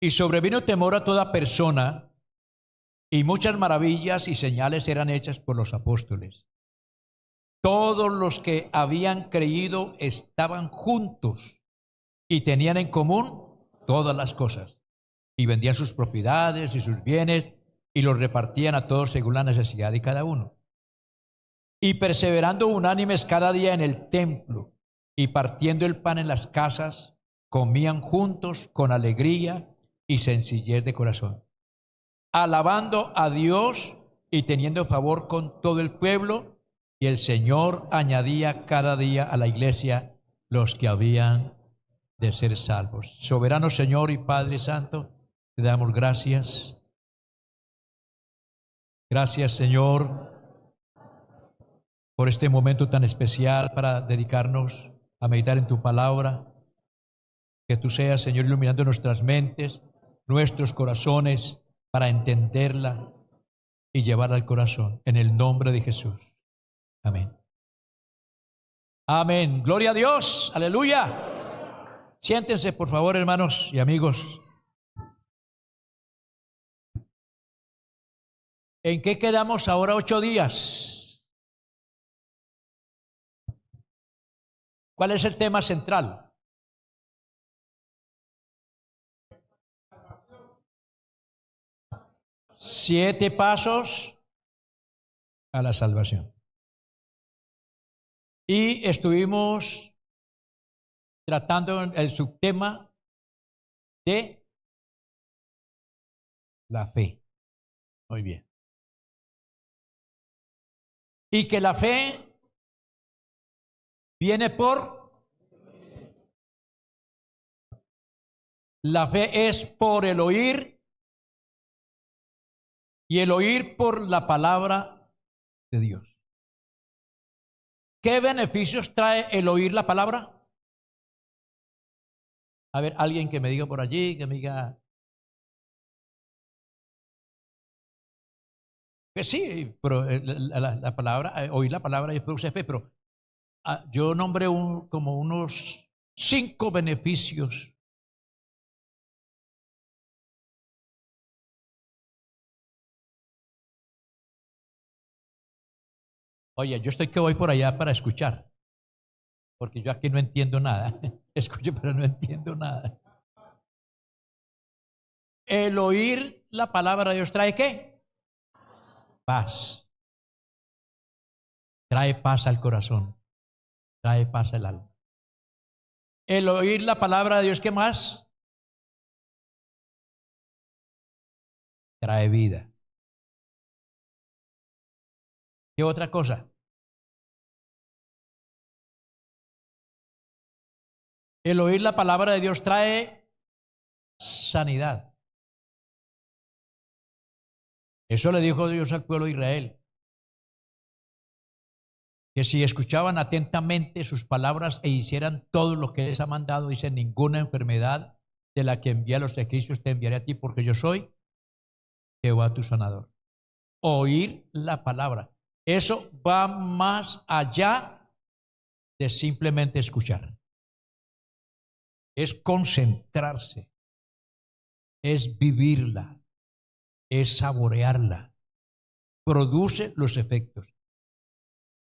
Y sobrevino temor a toda persona, y muchas maravillas y señales eran hechas por los apóstoles. Todos los que habían creído estaban juntos y tenían en común todas las cosas, y vendían sus propiedades y sus bienes y los repartían a todos según la necesidad de cada uno. Y perseverando unánimes cada día en el templo y partiendo el pan en las casas, comían juntos con alegría y sencillez de corazón, alabando a Dios y teniendo favor con todo el pueblo, y el Señor añadía cada día a la iglesia los que habían de ser salvos. Soberano Señor y Padre Santo, te damos gracias. Gracias, Señor, por este momento tan especial para dedicarnos a meditar en tu palabra. Que tú seas, Señor, iluminando nuestras mentes, nuestros corazones, para entenderla y llevarla al corazón. En el nombre de Jesús. Amén. Amén. Gloria a Dios. Aleluya. Siéntense, por favor, hermanos y amigos. ¿En qué quedamos ahora 8 días? ¿Cuál es el tema central? Siete pasos a la salvación. Y estuvimos tratando el subtema de la fe. Muy bien. Y que la fe viene por... La fe es por el oír, y el oír por la palabra de Dios. ¿Qué beneficios trae el oír la palabra? A ver, alguien que me diga por allí, que me diga... Que sí, pero la palabra, oír la palabra es produce fe, pero yo nombré como unos 5 beneficios. Oye, yo estoy que voy por allá para escuchar, porque yo aquí no entiendo nada. Escucho, pero no entiendo nada. El oír la palabra de Dios trae ¿qué? Paz. Trae paz al corazón. Trae paz al alma. El oír la palabra de Dios, ¿qué más? Trae vida. ¿Qué otra cosa? El oír la palabra de Dios trae sanidad. Eso le dijo Dios al pueblo de Israel, que si escuchaban atentamente sus palabras e hicieran todo lo que les ha mandado, dice, ninguna enfermedad de la que envía a los egipcios te enviaré a ti, porque yo soy Jehová tu sanador. Oír la palabra. Eso va más allá de simplemente escuchar. Es concentrarse, es vivirla, es saborearla. Produce los efectos.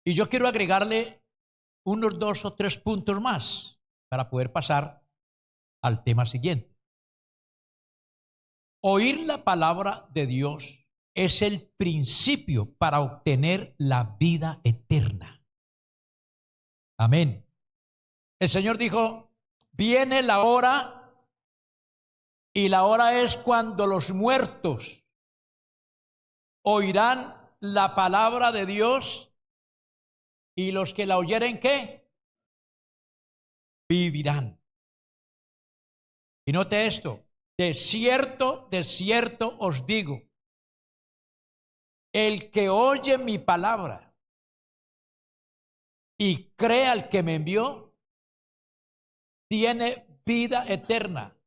Y yo quiero agregarle unos 2 o 3 puntos más para poder pasar al tema siguiente. Oír la palabra de Dios es el principio para obtener la vida eterna. Amén. El Señor dijo, viene la hora, y la hora es cuando los muertos oirán la palabra de Dios, y los que la oyeren, ¿qué? Vivirán. Y note esto, de cierto os digo, el que oye mi palabra y cree al que me envió, tiene vida eterna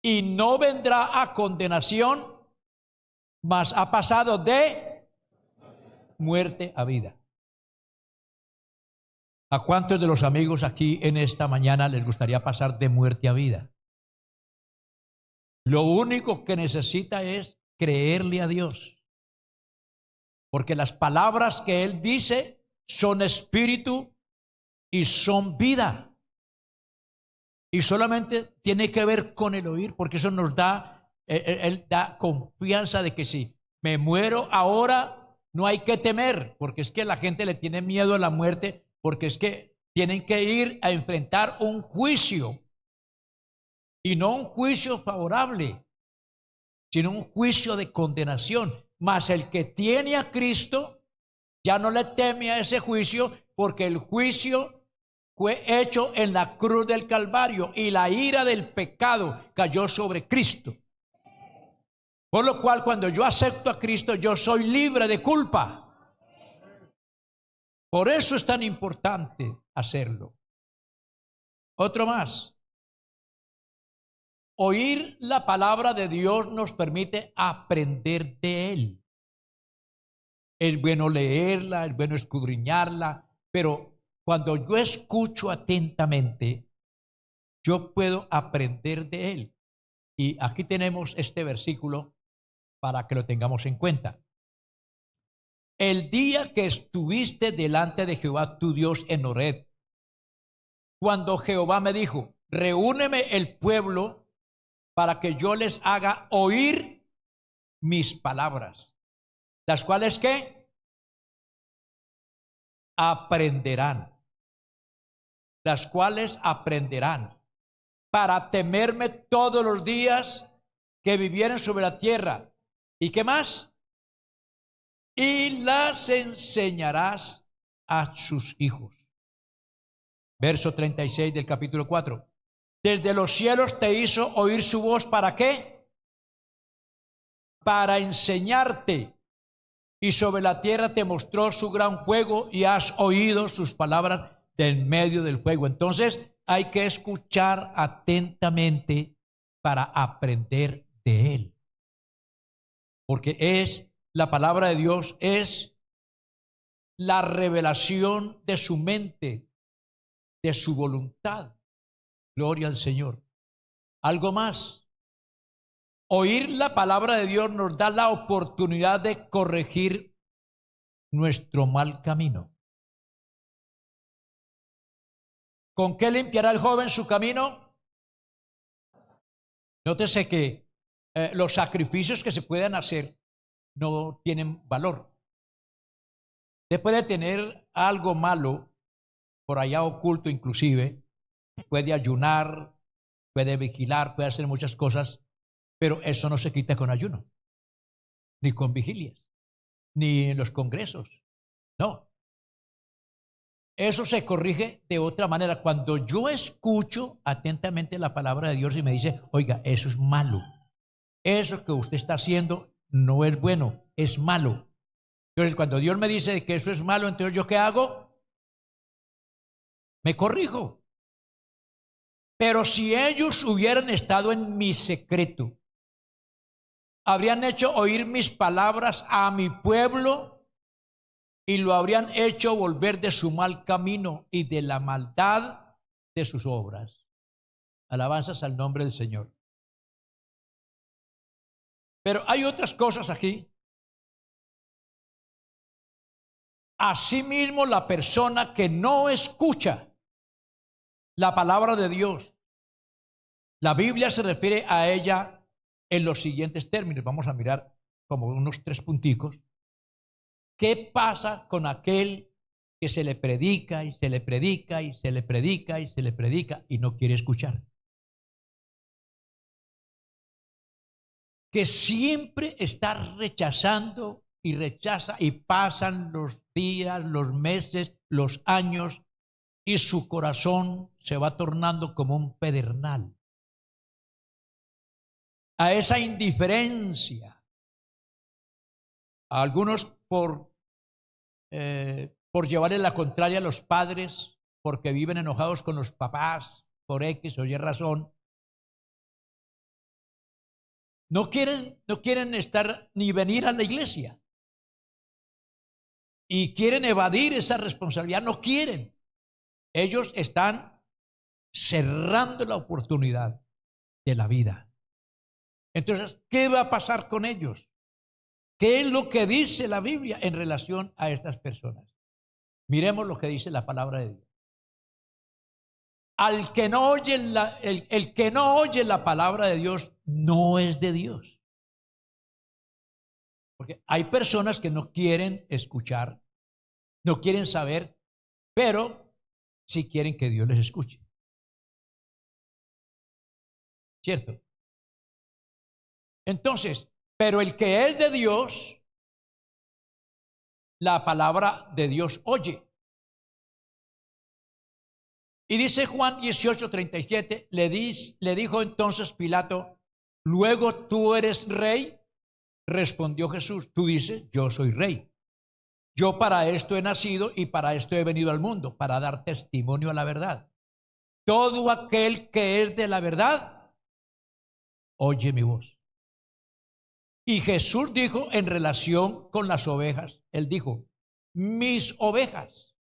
y no vendrá a condenación, mas ha pasado de muerte a vida. ¿A cuántos de los amigos aquí en esta mañana les gustaría pasar de muerte a vida? Lo único que necesita es creerle a Dios. Porque las palabras que Él dice son espíritu y son vida. Y solamente tiene que ver con el oír, porque eso nos da, Él da confianza de que si me muero ahora, no hay que temer, porque es que la gente le tiene miedo a la muerte, porque es que tienen que ir a enfrentar un juicio, y no un juicio favorable, sino un juicio de condenación. Mas el que tiene a Cristo ya no le teme a ese juicio, porque el juicio fue hecho en la cruz del Calvario y la ira del pecado cayó sobre Cristo. Por lo cual, cuando yo acepto a Cristo, yo soy libre de culpa. Por eso es tan importante hacerlo. Otro más. Oír la palabra de Dios nos permite aprender de Él. Es bueno leerla, es bueno escudriñarla, pero cuando yo escucho atentamente, yo puedo aprender de Él. Y aquí tenemos este versículo para que lo tengamos en cuenta. El día que estuviste delante de Jehová tu Dios en Horeb, cuando Jehová me dijo, reúneme el pueblo para que yo les haga oír mis palabras, las cuales ¿qué? Aprenderán, las cuales aprenderán, para temerme todos los días que vivieren sobre la tierra. ¿Y qué más? Y las enseñarás a sus hijos. Verso 36 del capítulo 4. Desde los cielos te hizo oír su voz, ¿para qué? Para enseñarte. Y sobre la tierra te mostró su gran fuego y has oído sus palabras del medio del fuego. Entonces hay que escuchar atentamente para aprender de Él. Porque es la palabra de Dios, es la revelación de su mente, de su voluntad. Gloria al Señor. Algo más. Oír la palabra de Dios nos da la oportunidad de corregir nuestro mal camino. ¿Con qué limpiará el joven su camino? Nótese que los sacrificios que se pueden hacer no tienen valor. Usted puede tener algo malo por allá oculto inclusive, puede ayunar, puede vigilar, puede hacer muchas cosas, pero eso no se quita con ayuno, ni con vigilias, ni en los congresos. No. Eso se corrige de otra manera. Cuando yo escucho atentamente la palabra de Dios y me dice, oiga, eso es malo. Eso que usted está haciendo no es bueno, es malo. Entonces, cuando Dios me dice que eso es malo, entonces ¿yo qué hago? Me corrijo. Pero si ellos hubieran estado en mi secreto, habrían hecho oír mis palabras a mi pueblo y lo habrían hecho volver de su mal camino y de la maldad de sus obras. Alabanzas al nombre del Señor. Pero hay otras cosas aquí. Asimismo, la persona que no escucha la palabra de Dios, la Biblia se refiere a ella en los siguientes términos. Vamos a mirar como unos 3 punticos. ¿Qué pasa con aquel que se le predica y se le predica y se le predica y se le predica y no quiere escuchar? Que siempre está rechazando y rechaza y pasan los días, los meses, los años y su corazón se va tornando como un pedernal. A esa indiferencia, a algunos por llevarle la contraria a los padres, porque viven enojados con los papás por X o Y razón. No quieren estar ni venir a la iglesia. Y quieren evadir esa responsabilidad, no quieren. Ellos están cerrando la oportunidad de la vida. Entonces, ¿qué va a pasar con ellos? ¿Qué es lo que dice la Biblia en relación a estas personas? Miremos lo que dice la palabra de Dios. Al que no oye el que no oye la palabra de Dios no es de Dios. Porque hay personas que no quieren escuchar, no quieren saber, pero sí quieren que Dios les escuche. ¿Cierto? Entonces, pero el que es de Dios, la palabra de Dios oye. Y dice Juan 18:37, le dijo entonces Pilato, luego tú eres rey. Respondió Jesús, tú dices, yo soy rey. Yo para esto he nacido y para esto he venido al mundo, para dar testimonio a la verdad. Todo aquel que es de la verdad, oye mi voz. Y Jesús dijo en relación con las ovejas, él dijo, mis ovejas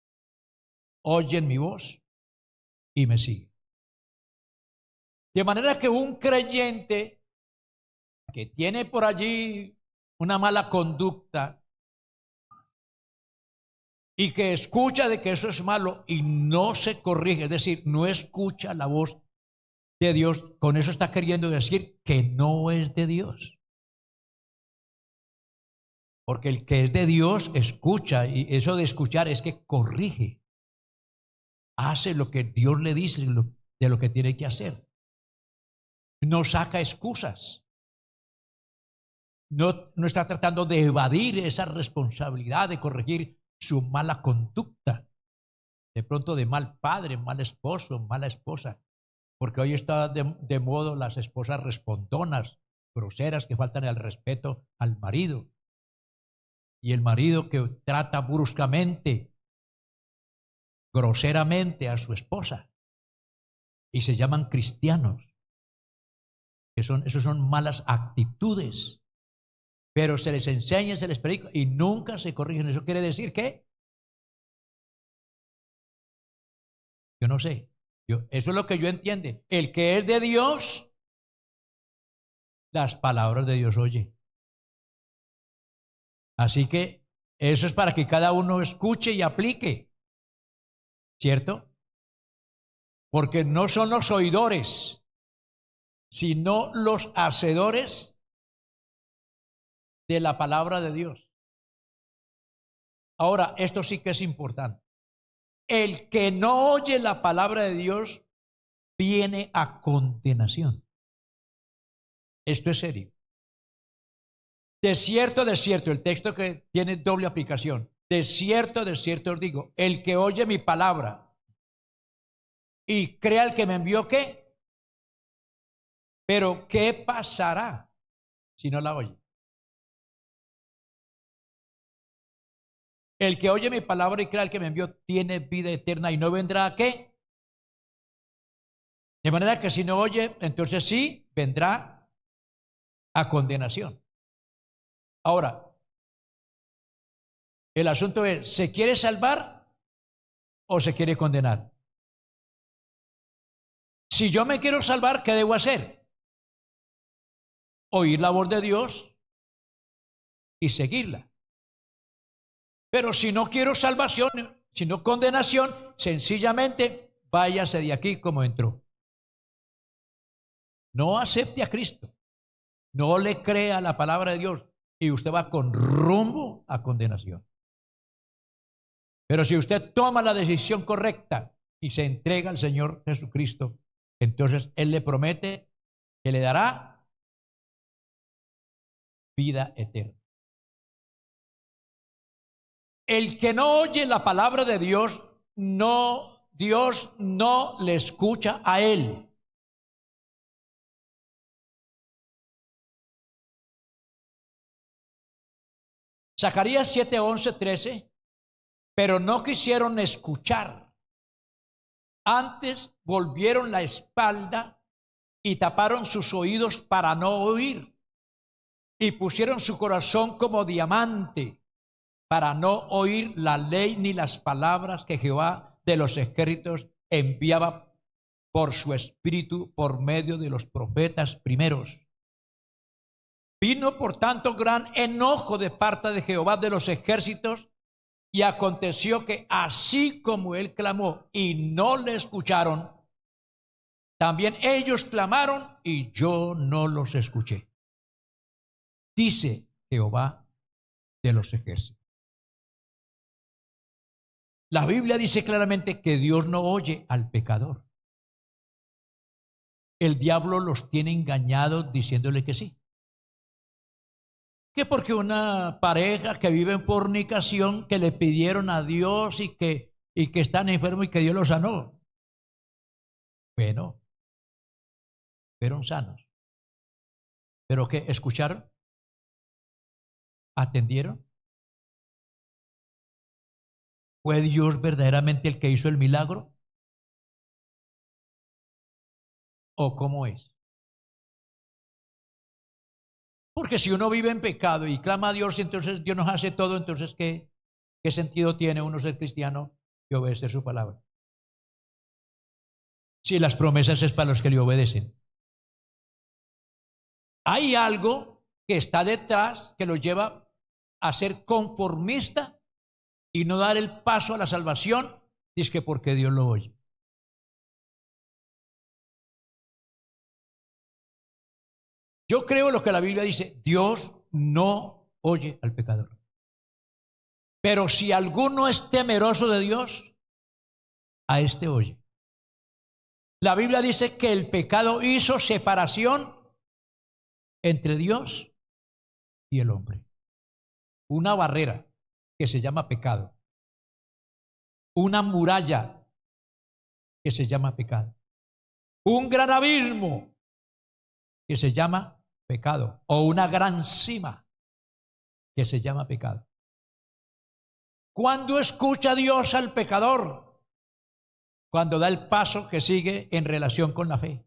oyen mi voz y me siguen. De manera que un creyente que tiene por allí una mala conducta y que escucha de que eso es malo y no se corrige, es decir, no escucha la voz de Dios, con eso está queriendo decir que no es de Dios. Porque el que es de Dios escucha, y eso de escuchar es que corrige, hace lo que Dios le dice de lo que tiene que hacer. No saca excusas. No está tratando de evadir esa responsabilidad de corregir su mala conducta. De pronto de mal padre, mal esposo, mala esposa. Porque hoy está de modo las esposas respondonas, groseras, que faltan el respeto al marido. Y el marido que trata bruscamente, groseramente a su esposa. Y se llaman cristianos. Esos son malas actitudes. Pero se les enseña, se les predica y nunca se corrigen. ¿Eso quiere decir qué? Yo no sé. Eso es lo que yo entiendo. El que es de Dios, las palabras de Dios oye. Así que eso es para que cada uno escuche y aplique. ¿Cierto? Porque no son los oidores, sino los hacedores de la palabra de Dios. Ahora, esto sí que es importante. El que no oye la palabra de Dios viene a condenación. Esto es serio. De cierto, el texto que tiene doble aplicación. De cierto os digo, el que oye mi palabra y crea al que me envió, ¿qué? Pero ¿qué pasará si no la oye? El que oye mi palabra y crea al que me envió tiene vida eterna y no vendrá a qué. De manera que si no oye, entonces sí vendrá a condenación. Ahora, el asunto es, ¿se quiere salvar o se quiere condenar? Si yo me quiero salvar, ¿qué debo hacer? Oír la voz de Dios y seguirla. Pero si no quiero salvación, sino condenación, sencillamente váyase de aquí como entró. No acepte a Cristo. No le crea la palabra de Dios y usted va con rumbo a condenación. Pero si usted toma la decisión correcta y se entrega al Señor Jesucristo, entonces Él le promete que le dará vida eterna. El que no oye la palabra de Dios, Dios no le escucha a él. Zacarías 7, 11, 13, pero no quisieron escuchar. Antes volvieron la espalda y taparon sus oídos para no oír. Y pusieron su corazón como diamante para no oír la ley ni las palabras que Jehová de los ejércitos enviaba por su espíritu por medio de los profetas primeros. Vino por tanto gran enojo de parte de Jehová de los ejércitos, y aconteció que así como él clamó y no le escucharon, también ellos clamaron y yo no los escuché. Dice Jehová de los ejércitos. La Biblia dice claramente que Dios no oye al pecador. El diablo los tiene engañados diciéndole que sí. Que porque una pareja que vive en fornicación, que le pidieron a Dios y que están enfermos y que Dios los sanó. Bueno, fueron sanos. ¿Pero qué? ¿Escucharon? ¿Atendieron? ¿Fue Dios verdaderamente el que hizo el milagro? ¿O cómo es? Porque si uno vive en pecado y clama a Dios y entonces Dios nos hace todo, entonces ¿qué sentido tiene uno ser cristiano y obedecer su palabra? Si las promesas es para los que le obedecen. Hay algo que está detrás que los lleva a ser conformista y no dar el paso a la salvación, y es que porque Dios lo oye. Yo creo lo que la Biblia dice, Dios no oye al pecador. Pero si alguno es temeroso de Dios, a este oye. La Biblia dice que el pecado hizo separación entre Dios y el hombre. Una barrera que se llama pecado. Una muralla que se llama pecado. Un gran abismo que se llama pecado. O una gran cima que se llama pecado. ¿Cuándo escucha Dios al pecador? Cuando da el paso que sigue en relación con la fe.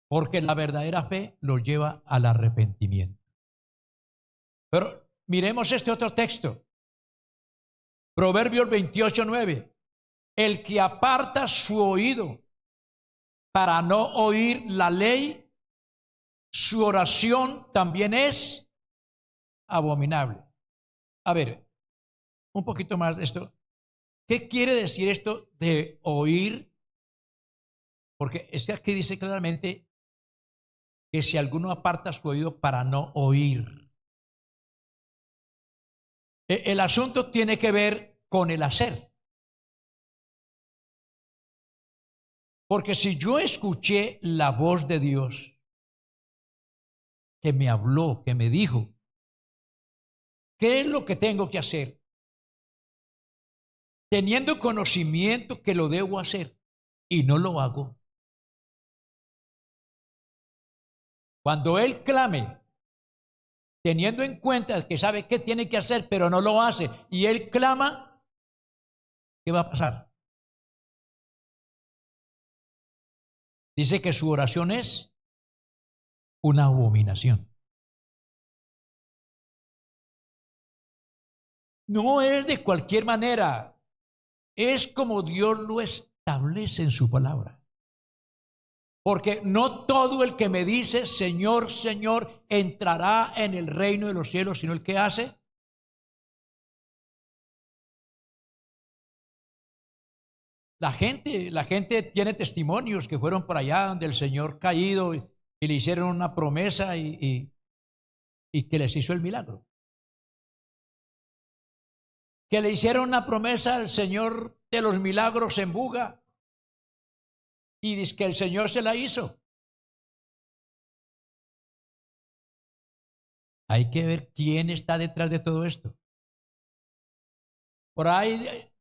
Porque la verdadera fe lo lleva al arrepentimiento. Pero miremos este otro texto. Proverbios 28:9. El que aparta su oído para no oír la ley, su oración también es abominable. A ver, un poquito más de esto. ¿Qué quiere decir esto de oír? Porque es que aquí dice claramente que si alguno aparta su oído para no oír. El asunto tiene que ver con el hacer. Porque si yo escuché la voz de Dios que me habló, que me dijo, ¿qué es lo que tengo que hacer? Teniendo conocimiento que lo debo hacer y no lo hago. Cuando Él clame, teniendo en cuenta que sabe qué tiene que hacer, pero no lo hace, y Él clama, ¿qué va a pasar? Dice que su oración es una abominación. No es de cualquier manera, es como Dios lo establece en su palabra. Porque no todo el que me dice, Señor, Señor, entrará en el reino de los cielos, sino el que hace. La gente tiene testimonios que fueron por allá donde el Señor caído y le hicieron una promesa y que les hizo el milagro. Que le hicieron una promesa al Señor de los milagros en Buga y dice que el Señor se la hizo. Hay que ver quién está detrás de todo esto. Por ahí,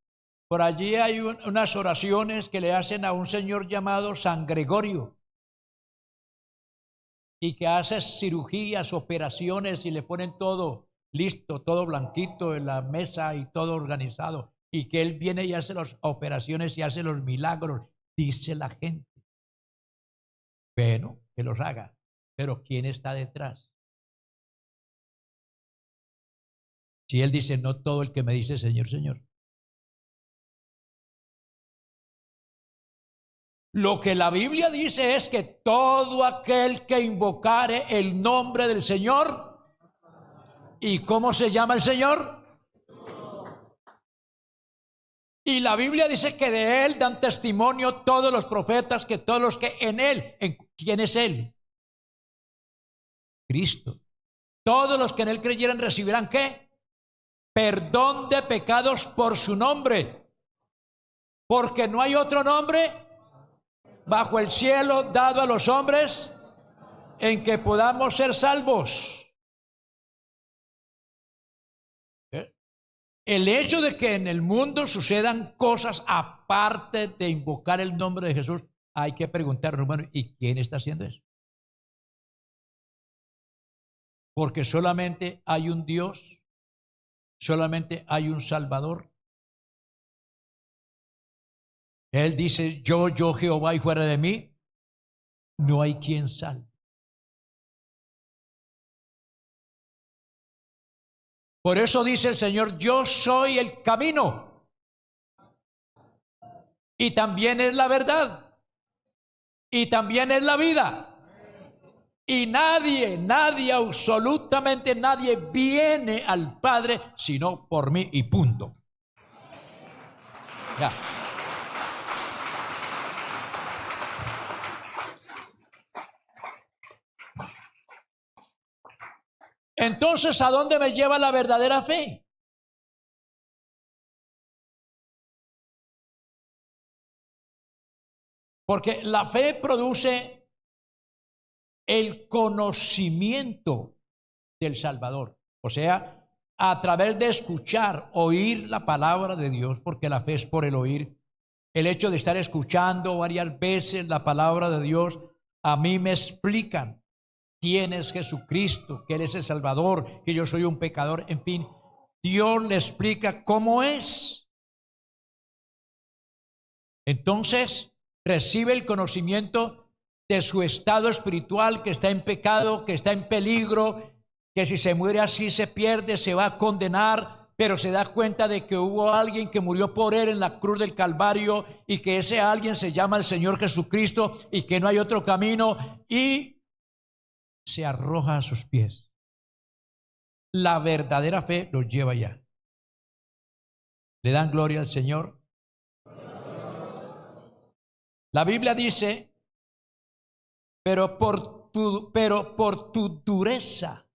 por allí hay unas oraciones que le hacen a un señor llamado San Gregorio y que hace cirugías, operaciones y le ponen todo listo, todo blanquito en la mesa y todo organizado. Y que él viene y hace las operaciones y hace los milagros, dice la gente. Bueno, que los haga, pero ¿quién está detrás? Si él dice, no todo el que me dice Señor, Señor. Lo que la Biblia dice es que todo aquel que invocare el nombre del Señor, ¿y cómo se llama el Señor? Y la Biblia dice que de Él dan testimonio todos los profetas, que todos los que en Él, ¿quién es Él? Cristo. Todos los que en Él creyeran recibirán ¿qué? Perdón de pecados por su nombre. Porque no hay otro nombre bajo el cielo dado a los hombres en que podamos ser salvos. El hecho de que en el mundo sucedan cosas aparte de invocar el nombre de Jesús, hay que preguntarnos, bueno, ¿y quién está haciendo eso? Porque solamente hay un Dios, solamente hay un Salvador. Él dice, yo Jehová, y fuera de mí no hay quien salve. Por eso dice el Señor, yo soy el camino y también es la verdad y también es la vida. Y nadie, absolutamente nadie viene al Padre sino por mí y punto. Ya. Entonces, ¿a dónde me lleva la verdadera fe? Porque la fe produce el conocimiento del Salvador. O sea, a través de escuchar, oír la palabra de Dios, porque la fe es por el oír. El hecho de estar escuchando varias veces la palabra de Dios, a mí me explican quién es Jesucristo, que Él es el Salvador, que yo soy un pecador, en fin. Dios le explica cómo es. Entonces, recibe el conocimiento de su estado espiritual, que está en pecado, que está en peligro, que si se muere así se pierde, se va a condenar, pero se da cuenta de que hubo alguien que murió por él en la cruz del Calvario y que ese alguien se llama el Señor Jesucristo y que no hay otro camino, y se arroja a sus pies. La verdadera fe los lleva allá. ¿Le dan gloria al Señor? La Biblia dice, pero por tu dureza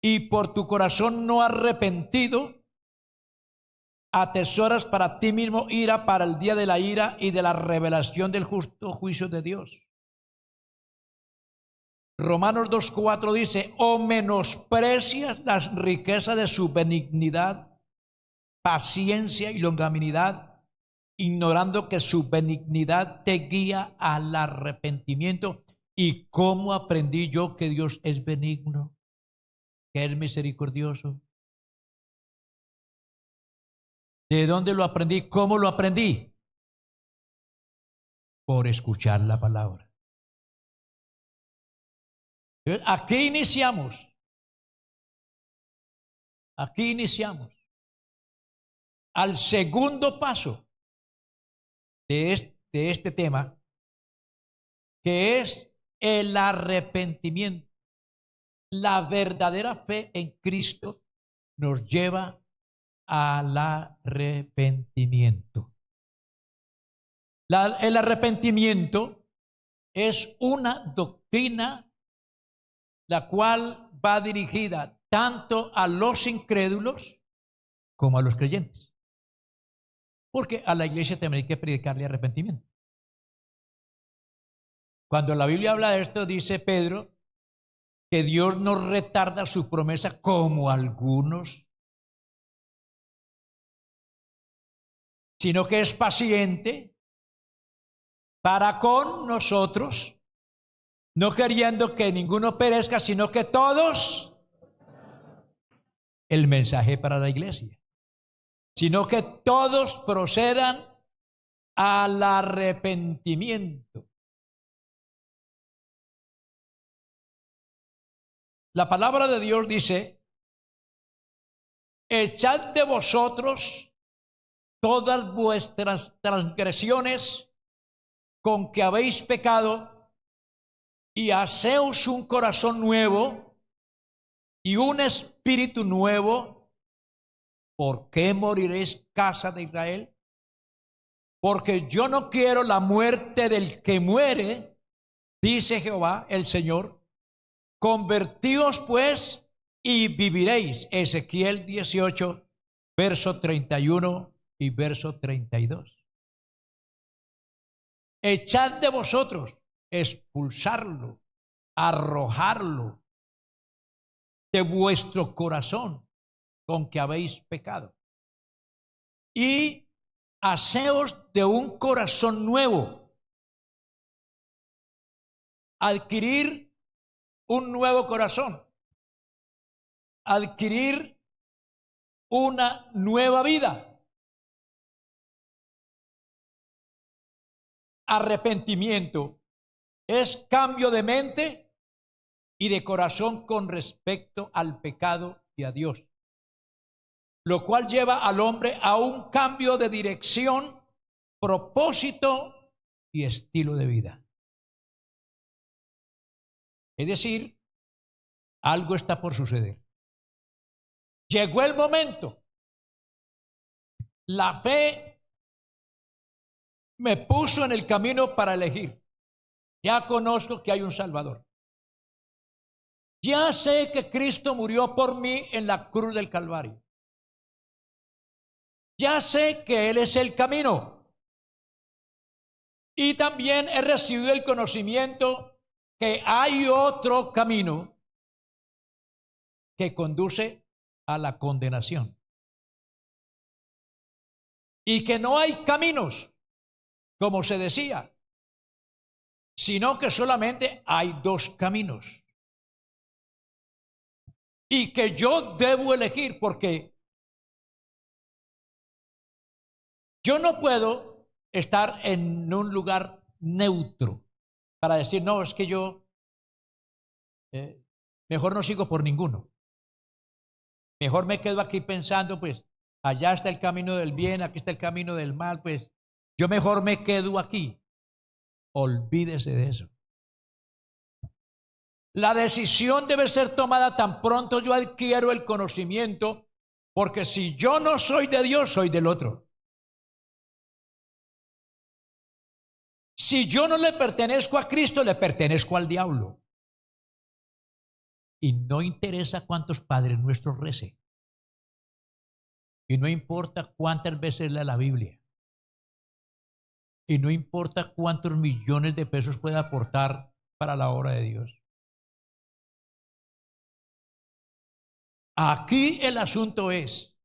y por tu corazón no arrepentido, atesoras para ti mismo ira para el día de la ira y de la revelación del justo juicio de Dios. Romanos 2:4 dice, o menosprecias las riquezas de su benignidad, paciencia y longanimidad, ignorando que su benignidad te guía al arrepentimiento. ¿Y cómo aprendí yo que Dios es benigno, que es misericordioso? ¿De dónde lo aprendí? ¿Cómo lo aprendí? Por escuchar la palabra. Aquí iniciamos. Aquí iniciamos. Al segundo paso de este tema, que es el arrepentimiento. La verdadera fe en Cristo nos lleva al arrepentimiento. El arrepentimiento es una doctrina la cual va dirigida tanto a los incrédulos como a los creyentes. Porque a la iglesia también hay que predicarle arrepentimiento. Cuando la Biblia habla de esto, dice Pedro que Dios no retarda su promesa como algunos, sino que es paciente para con nosotros, no queriendo que ninguno perezca, sino que todos, el mensaje para la iglesia, sino que todos procedan al arrepentimiento. La palabra de Dios dice, echad de vosotros todas vuestras transgresiones con que habéis pecado, y haceos un corazón nuevo y un espíritu nuevo. ¿Por qué moriréis, casa de Israel? Porque yo no quiero la muerte del que muere, dice Jehová el Señor. Convertíos pues y viviréis. Ezequiel 18, verso 31 y verso 32. Echad de vosotros, expulsarlo, arrojarlo de vuestro corazón con que habéis pecado. Y haceos de un corazón nuevo. Adquirir un nuevo corazón. Adquirir una nueva vida. Arrepentimiento es cambio de mente y de corazón con respecto al pecado y a Dios, lo cual lleva al hombre a un cambio de dirección, propósito y estilo de vida. Es decir, algo está por suceder. Llegó el momento. La fe me puso en el camino para elegir. Ya conozco que hay un Salvador. Ya sé que Cristo murió por mí en la cruz del Calvario. Ya sé que Él es el camino. Y también he recibido el conocimiento que hay otro camino que conduce a la condenación. Y que no hay caminos, como se decía, sino que solamente hay dos caminos. Y que yo debo elegir, porque yo no puedo estar en un lugar neutro para decir, no, es que yo mejor no sigo por ninguno. Mejor me quedo aquí pensando, pues allá está el camino del bien, aquí está el camino del mal, pues yo mejor me quedo aquí. Olvídese de eso. La decisión debe ser tomada tan pronto yo adquiero el conocimiento, porque si yo no soy de Dios, soy del otro. Si yo no le pertenezco a Cristo, le pertenezco al diablo. Y no interesa cuántos padres nuestros rece. Y no importa cuántas veces lea la Biblia. Y no importa cuántos millones de pesos pueda aportar para la obra de Dios. Aquí el asunto es,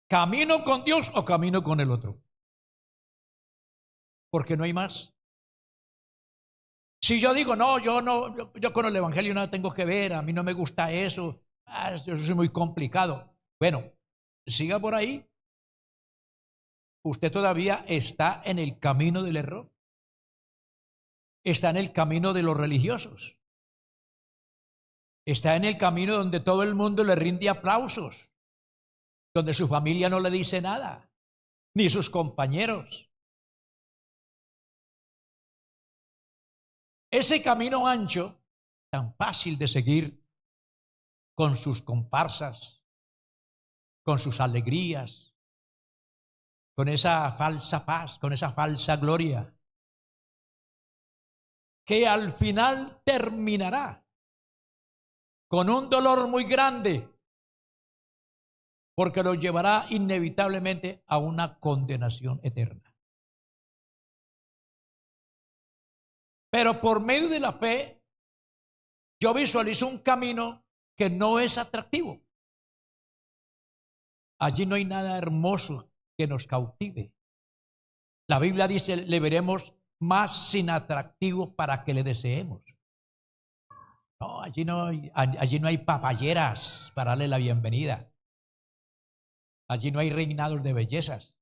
¿camino con Dios o camino con el otro? Porque no hay más. Si yo digo, no, yo con el Evangelio no tengo que ver, a mí no me gusta eso, eso es muy complicado. Bueno, siga por ahí. Usted todavía está en el camino del error. Está en el camino de los religiosos. Está en el camino donde todo el mundo le rinde aplausos, donde su familia no le dice nada, ni sus compañeros. Ese camino ancho, tan fácil de seguir, con sus comparsas, con sus alegrías, con esa falsa paz, con esa falsa gloria, que al final terminará con un dolor muy grande, porque lo llevará inevitablemente a una condenación eterna. Pero por medio de la fe, yo visualizo un camino que no es atractivo. Allí no hay nada hermoso que nos cautive. La Biblia dice, le veremos más sin atractivo para que le deseemos. No, allí no hay papayeras para darle la bienvenida. Allí no hay reinados de bellezas.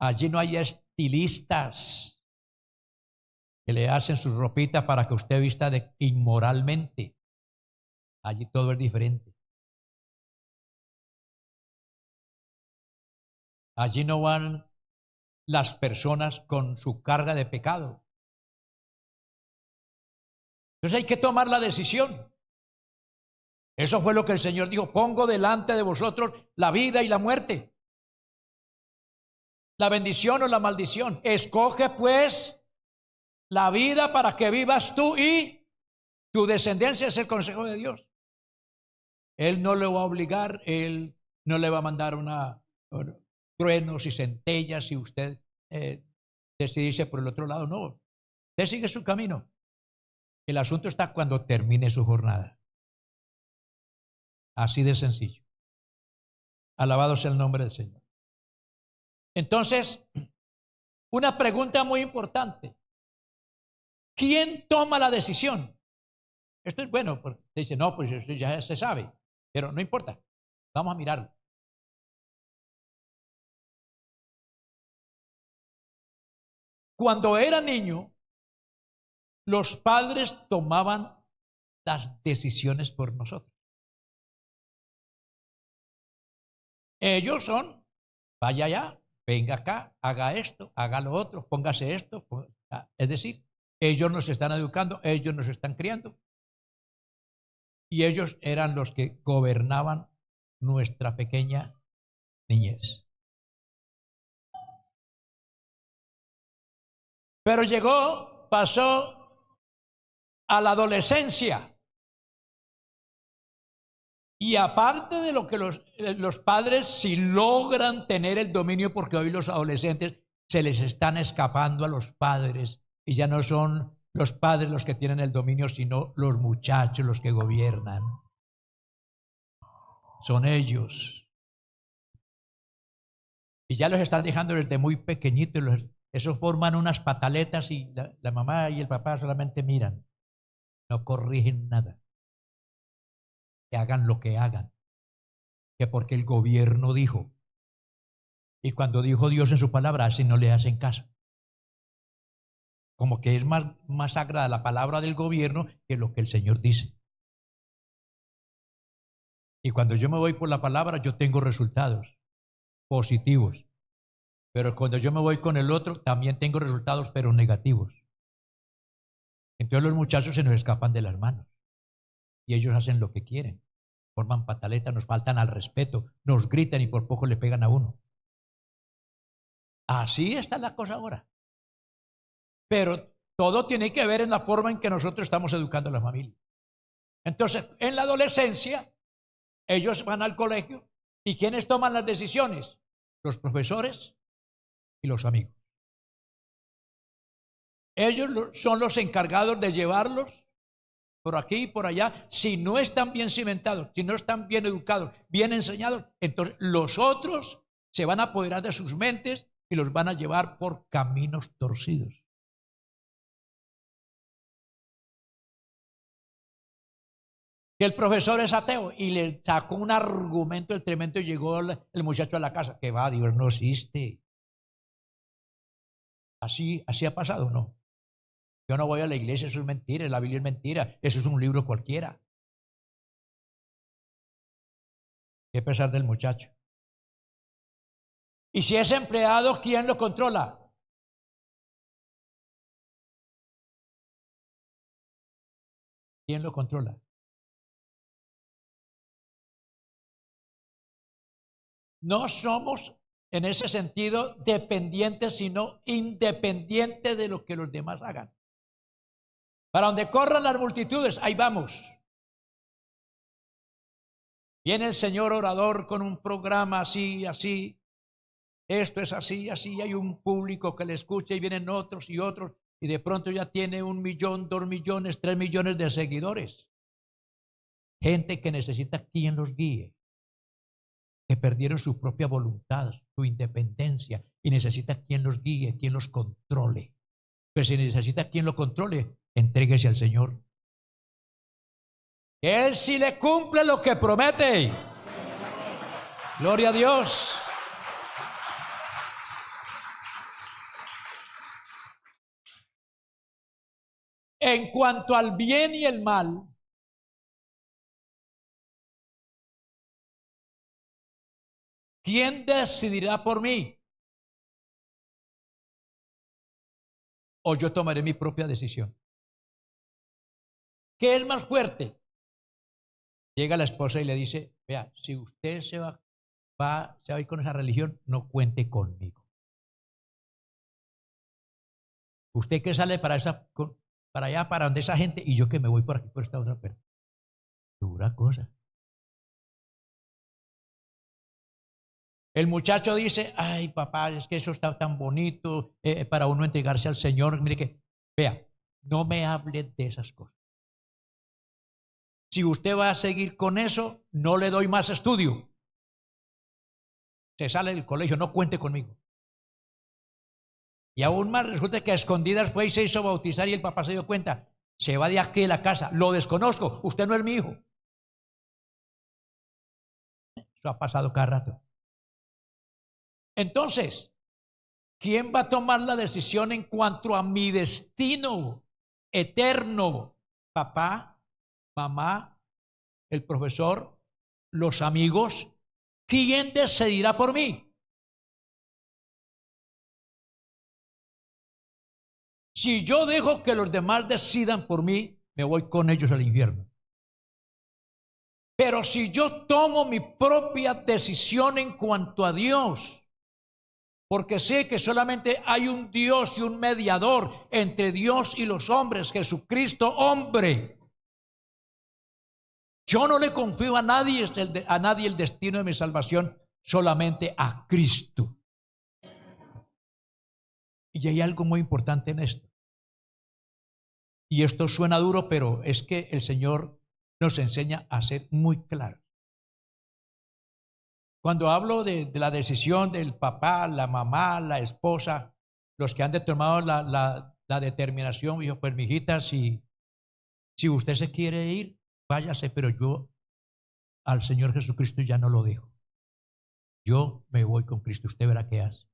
Allí no hay estilistas que le hacen sus ropitas para que usted vista inmoralmente. Allí todo es diferente. Allí no van las personas con su carga de pecado. Entonces hay que tomar la decisión. Eso fue lo que el Señor dijo: pongo delante de vosotros la vida y la muerte, la bendición o la maldición. Escoge pues la vida para que vivas tú y tu descendencia. Es el consejo de Dios. Él no le va a obligar, Él no le va a mandar truenos y centellas si usted decidirse por el otro lado. No, usted sigue su camino. El asunto está cuando termine su jornada. Así de sencillo. Alabado sea el nombre del Señor. Entonces, una pregunta muy importante: ¿quién toma la decisión? Esto es bueno, porque dice, no, pues eso ya se sabe, pero no importa, vamos a mirarlo. Cuando era niño, los padres tomaban las decisiones por nosotros. Ellos son: vaya allá, venga acá, haga esto, haga lo otro, póngase esto. Es decir, ellos nos están educando, ellos nos están criando. Y ellos eran los que gobernaban nuestra pequeña niñez. Pero pasó a la adolescencia. Y aparte de lo que los padres sí logran tener el dominio, porque hoy los adolescentes se les están escapando a los padres y ya no son los padres los que tienen el dominio, sino los muchachos los que gobiernan. Son ellos. Y ya los están dejando desde muy pequeñitos. Esos forman unas pataletas y la mamá y el papá solamente miran. No corrigen nada. Que hagan lo que hagan. Que porque el gobierno dijo. Y cuando dijo Dios en su palabra, así no le hacen caso. Como que es más sagrada la palabra del gobierno que lo que el Señor dice. Y cuando yo me voy por la palabra, yo tengo resultados positivos. Pero cuando yo me voy con el otro, también tengo resultados, pero negativos. Entonces los muchachos se nos escapan de las manos. Y ellos hacen lo que quieren. Forman pataletas, nos faltan al respeto, nos gritan y por poco le pegan a uno. Así está la cosa ahora. Pero todo tiene que ver en la forma en que nosotros estamos educando a la familia. Entonces, en la adolescencia, ellos van al colegio y ¿quiénes toman las decisiones? Los profesores y los amigos. Ellos son los encargados de llevarlos por aquí y por allá. Si no están bien cimentados, si no están bien educados, bien enseñados, entonces los otros se van a apoderar de sus mentes y los van a llevar por caminos torcidos. Que el profesor es ateo y le sacó un argumento el tremendo y llegó el muchacho a la casa. Que va, Dios no existe. Así ha pasado, ¿no? Yo no voy a la iglesia, eso es mentira, la Biblia es mentira, eso es un libro cualquiera. Qué pesar del muchacho. Y si es empleado, ¿quién lo controla? ¿Quién lo controla? No somos en ese sentido dependientes, sino independientes de lo que los demás hagan. Para donde corran las multitudes, ahí vamos. Viene el señor orador con un programa así, así. Esto es así, así. Hay un público que le escucha y vienen otros y otros. Y de pronto ya tiene 1 millón, 2 millones, 3 millones de seguidores. Gente que necesita quien los guíe. Que perdieron su propia voluntad, su independencia. Y necesita quien los guíe, quien los controle. Pero si necesita quien lo controle, entréguese al Señor. Él sí le cumple lo que promete. Gloria a Dios. En cuanto al bien y el mal, ¿quién decidirá por mí? o yo tomaré mi propia decisión. ¿Qué es más fuerte? Llega la esposa y le dice, vea, si usted se va a ir con esa religión, no cuente conmigo. Usted que sale para allá, para donde esa gente, y yo que me voy por aquí, por esta otra parte. Dura cosa. El muchacho dice, ay papá, es que eso está tan bonito para uno entregarse al Señor. Mire que, vea, no me hable de esas cosas. Si usted va a seguir con eso, no le doy más estudio. Se sale del colegio, no cuente conmigo. Y aún más, resulta que a escondidas fue y se hizo bautizar y el papá se dio cuenta. Se va de aquí de la casa, lo desconozco, usted no es mi hijo. Eso ha pasado cada rato. Entonces, ¿quién va a tomar la decisión en cuanto a mi destino eterno? Papá, mamá, el profesor, los amigos. ¿Quién decidirá por mí? Si yo dejo que los demás decidan por mí, me voy con ellos al infierno. Pero si yo tomo mi propia decisión en cuanto a Dios, porque sé que solamente hay un Dios y un mediador entre Dios y los hombres, Jesucristo hombre. Yo no le confío a nadie el destino de mi salvación, solamente a Cristo. Y hay algo muy importante en esto. Y esto suena duro, pero es que el Señor nos enseña a ser muy claros. Cuando hablo de la decisión del papá, la mamá, la esposa, los que han tomado la determinación, dijo, pues mijita, si usted se quiere ir, váyase, pero yo al Señor Jesucristo ya no lo dejo. Yo me voy con Cristo, usted verá qué hace.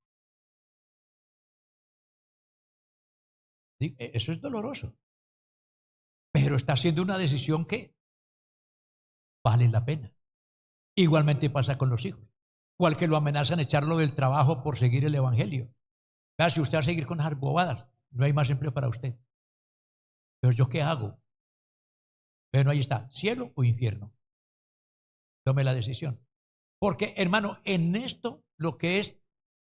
Eso es doloroso, pero está haciendo una decisión que vale la pena. Igualmente pasa con los hijos, o al que lo amenazan echarlo del trabajo por seguir el evangelio. Vea, si usted va a seguir con esas bobadas, no hay más empleo para usted. Pero ¿yo qué hago? Bueno, ahí está, cielo o infierno. Tome la decisión. Porque, hermano, en esto lo que es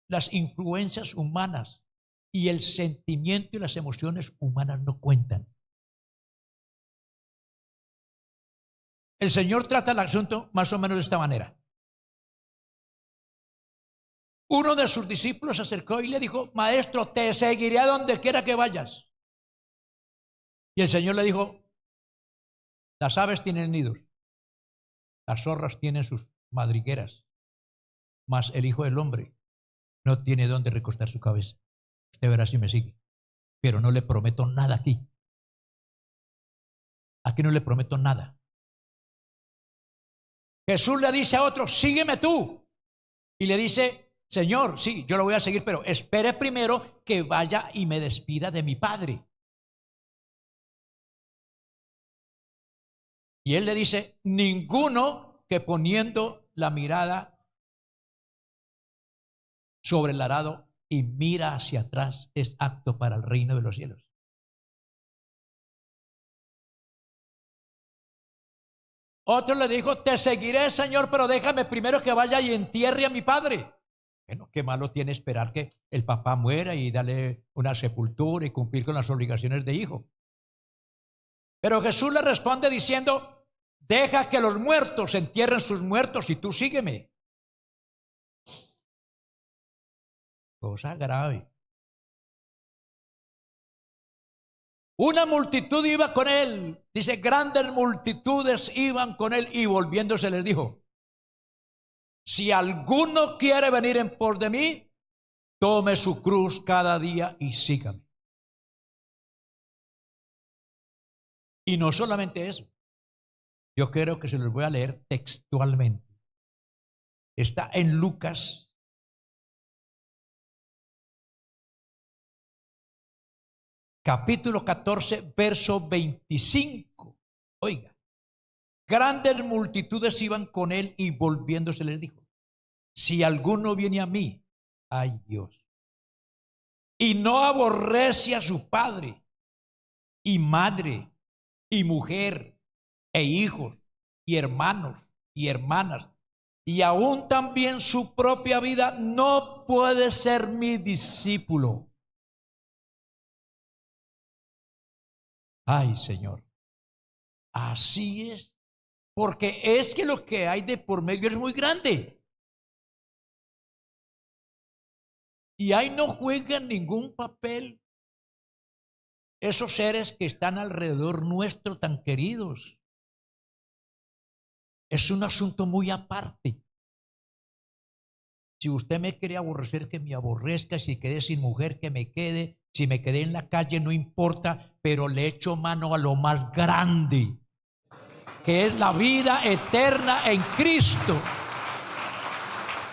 las influencias humanas y el sentimiento y las emociones humanas no cuentan. El Señor trata el asunto más o menos de esta manera. Uno de sus discípulos se acercó y le dijo, maestro, te seguiré a donde quiera que vayas. Y el Señor le dijo, las aves tienen nidos, las zorras tienen sus madrigueras, mas el Hijo del Hombre no tiene dónde recostar su cabeza. Usted verá si me sigue. Pero no le prometo nada aquí. Aquí no le prometo nada. Jesús le dice a otro, sígueme tú. Y le dice, Señor, sí, yo lo voy a seguir, pero espere primero que vaya y me despida de mi Padre. Y él le dice, ninguno que poniendo la mirada sobre el arado y mira hacia atrás es apto para el reino de los cielos. Otro le dijo, te seguiré, Señor, pero déjame primero que vaya y entierre a mi padre. Bueno, qué malo tiene esperar que el papá muera y darle una sepultura y cumplir con las obligaciones de hijo. Pero Jesús le responde diciendo, deja que los muertos entierren sus muertos y tú sígueme. Cosa grave. Una multitud iba con él, dice, grandes multitudes iban con él y volviéndose les dijo, si alguno quiere venir en pos de mí, tome su cruz cada día y sígame. Y no solamente eso, yo creo que se los voy a leer textualmente. Está en Lucas capítulo 14, verso 25. Oiga, grandes multitudes iban con él y volviéndose les dijo, si alguno viene a mí, ay Dios, y no aborrece a su padre y madre y mujer e hijos y hermanos y hermanas, y aún también su propia vida, no puede ser mi discípulo. Ay, Señor, así es, porque es que lo que hay de por medio es muy grande. Y ahí no juegan ningún papel esos seres que están alrededor nuestro tan queridos. Es un asunto muy aparte. Si usted me quiere aborrecer, que me aborrezca. Si quedé sin mujer, que me quede. Si me quedé en la calle, no importa, pero le echo mano a lo más grande, que es la vida eterna en Cristo.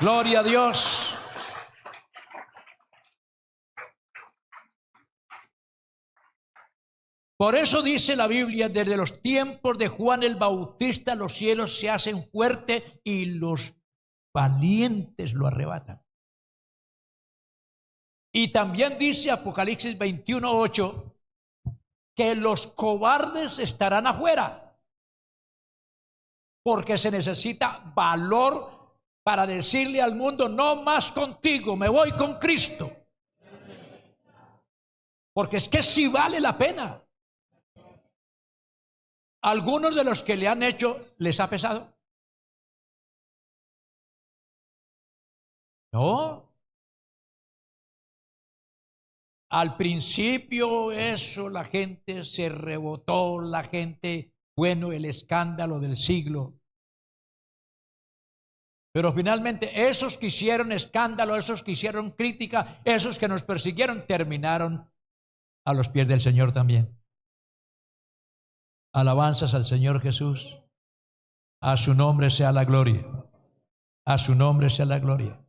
Gloria a Dios. Por eso dice la Biblia, desde los tiempos de Juan el Bautista, los cielos se hacen fuertes y los valientes lo arrebatan. Y también dice Apocalipsis 21:8 que los cobardes estarán afuera, porque se necesita valor para decirle al mundo: no más contigo, me voy con Cristo. Porque es que sí vale la pena. ¿Algunos de los que le han hecho les ha pesado? No. Al principio eso, la gente se rebotó, la gente, bueno, el escándalo del siglo. Pero finalmente esos que hicieron escándalo, esos que hicieron crítica, esos que nos persiguieron, terminaron a los pies del Señor también. Alabanzas al Señor Jesús. A su nombre sea la gloria. A su nombre sea la gloria.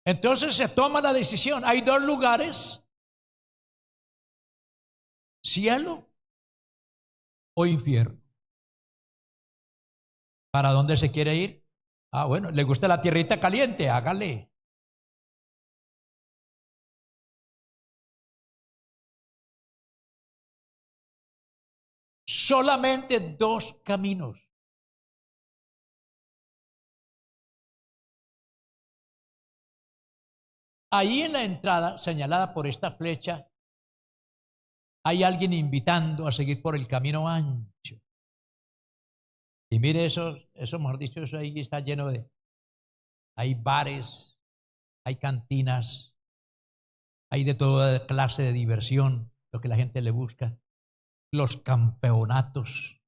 Entonces se toma la decisión. Hay dos lugares: cielo o infierno. ¿Para dónde se quiere ir? Ah, bueno, ¿le gusta la tierrita caliente? Hágale. Solamente dos caminos. Ahí en la entrada, señalada por esta flecha, hay alguien invitando a seguir por el camino ancho. Y mire, eso mejor dicho, eso ahí está lleno de... Hay bares, hay cantinas, hay de toda clase de diversión, lo que la gente le busca. Los campeonatos.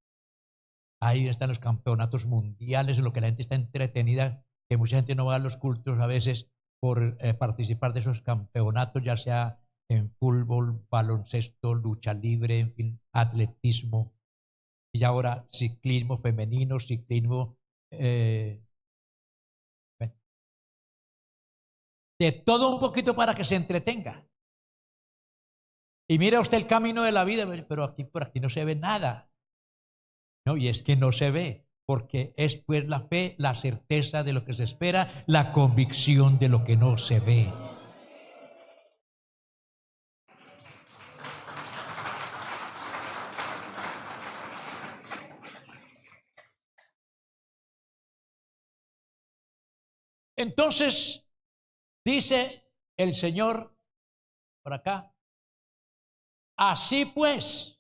Ahí están los campeonatos mundiales, en lo que la gente está entretenida, que mucha gente no va a los cultos a veces por participar de esos campeonatos, ya sea en fútbol, baloncesto, lucha libre, en fin, atletismo, y ahora ciclismo femenino, ciclismo, de todo un poquito para que se entretenga. Y mira usted el camino de la vida, pero aquí por aquí no se ve nada. No, y es que no se ve, porque es pues la fe, la certeza de lo que se espera, la convicción de lo que no se ve. Entonces, dice el Señor por acá: así pues,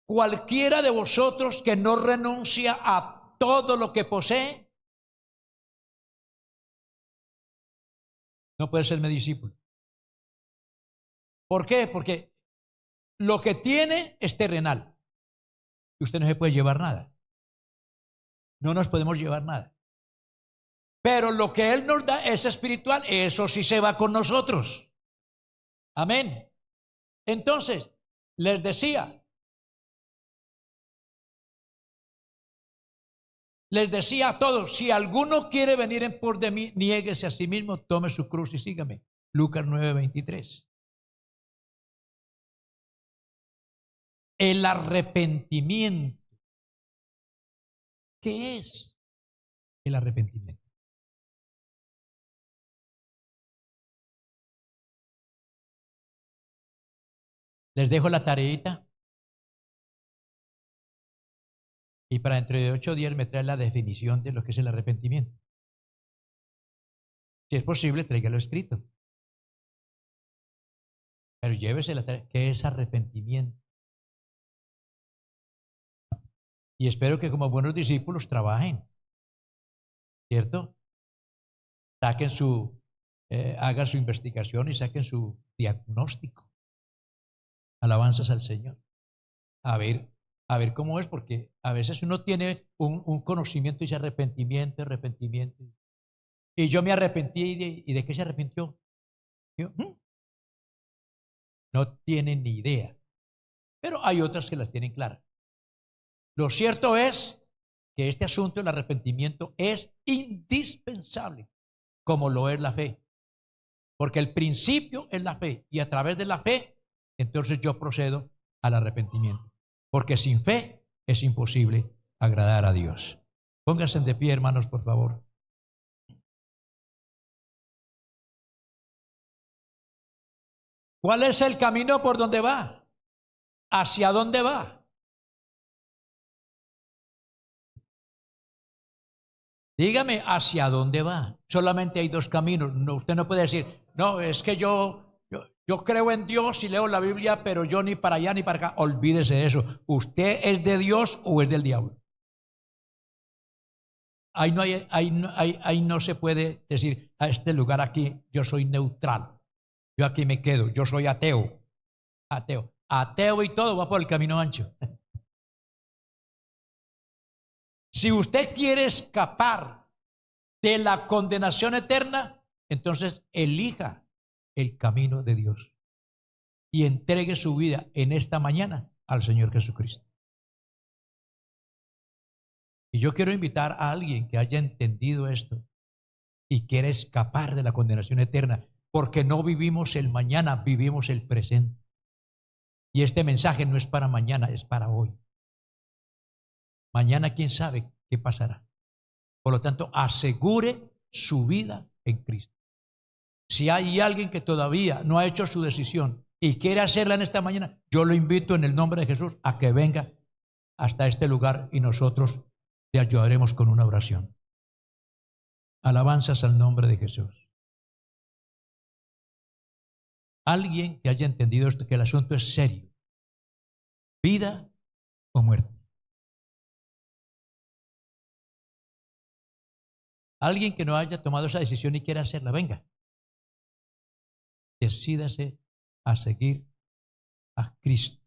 cualquiera de vosotros que no renuncia a todo lo que posee, no puede ser mi discípulo. ¿Por qué? Porque lo que tiene es terrenal y usted no se puede llevar nada. No nos podemos llevar nada. Pero lo que Él nos da es espiritual, eso sí se va con nosotros. Amén. Entonces, les decía a todos: si alguno quiere venir en pos de mí, niéguese a sí mismo, tome su cruz y sígame. Lucas 9:23. El arrepentimiento. ¿Qué es el arrepentimiento? Les dejo la tareita y para dentro de 8 días me traen la definición de lo que es el arrepentimiento. Si es posible, tráigalo escrito. Pero llévese la tarea, que es arrepentimiento. Y espero que como buenos discípulos trabajen, ¿cierto? Saquen hagan su investigación y saquen su diagnóstico. Alabanzas al Señor. A ver cómo es, porque a veces uno tiene un conocimiento y dice arrepentimiento, arrepentimiento. Y yo me arrepentí, ¿y de qué se arrepintió? Yo, no tienen ni idea. Pero hay otras que las tienen claras. Lo cierto es que este asunto del arrepentimiento es indispensable, como lo es la fe. Porque el principio es la fe, y a través de la fe, entonces yo procedo al arrepentimiento. Porque sin fe es imposible agradar a Dios. Pónganse de pie, hermanos, por favor. ¿Cuál es el camino por donde va? ¿Hacia dónde va? Dígame, ¿hacia dónde va? Solamente hay dos caminos. No, usted no puede decir, no, es que yo creo en Dios y leo la Biblia, pero yo ni para allá ni para acá. Olvídese de eso. ¿Usted es de Dios o es del diablo? Ahí no se puede decir, a este lugar aquí yo soy neutral. Yo aquí me quedo, yo soy ateo. Ateo. Ateo y todo va por el camino ancho. Si usted quiere escapar de la condenación eterna, entonces elija el camino de Dios y entregue su vida en esta mañana al Señor Jesucristo. Y yo quiero invitar a alguien que haya entendido esto y quiere escapar de la condenación eterna, porque no vivimos el mañana, vivimos el presente. Y este mensaje no es para mañana, es para hoy. Mañana quién sabe qué pasará. Por lo tanto, asegure su vida en Cristo. Si hay alguien que todavía no ha hecho su decisión y quiere hacerla en esta mañana, yo lo invito en el nombre de Jesús a que venga hasta este lugar y nosotros le ayudaremos con una oración. Alabanzas al nombre de Jesús. Alguien que haya entendido esto, que el asunto es serio. Vida o muerte. Alguien que no haya tomado esa decisión y quiera hacerla, venga. Decídase a seguir a Cristo.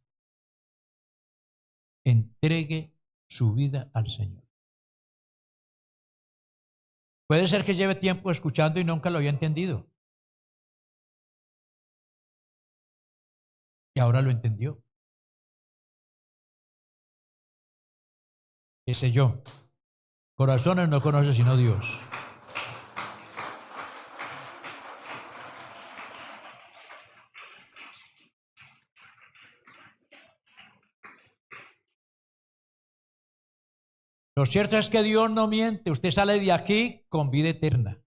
Entregue su vida al Señor. Puede ser que lleve tiempo escuchando y nunca lo había entendido. Y ahora lo entendió. ¿Qué sé yo? Corazones no conoce sino Dios. Lo cierto es que Dios no miente. Usted sale de aquí con vida eterna.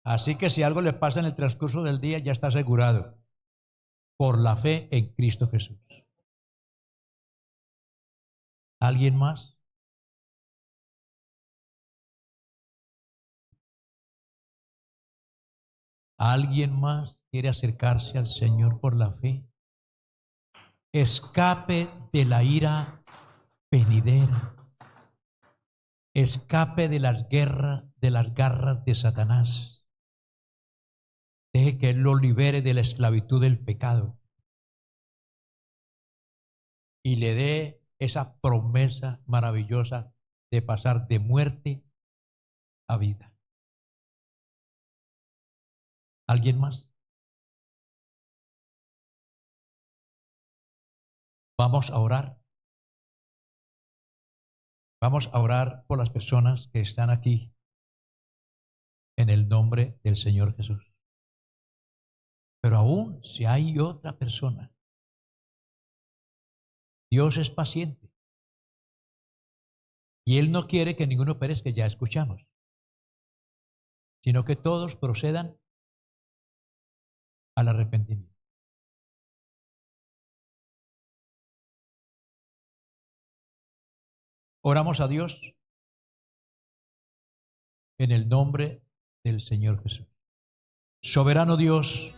Así que si algo le pasa en el transcurso del día, ya está asegurado por la fe en Cristo Jesús. ¿Alguien más? ¿Alguien más quiere acercarse al Señor por la fe? Escape de la ira venidera. Escape de las garras de Satanás. Deje que Él lo libere de la esclavitud del pecado y le dé esa promesa maravillosa de pasar de muerte a vida. ¿Alguien más? Vamos a orar. Vamos a orar por las personas que están aquí en el nombre del Señor Jesús. Pero aún si hay otra persona, Dios es paciente y Él no quiere que ninguno perezca, ya escuchamos, sino que todos procedan al arrepentimiento. Oramos a Dios en el nombre del Señor Jesús. Soberano Dios,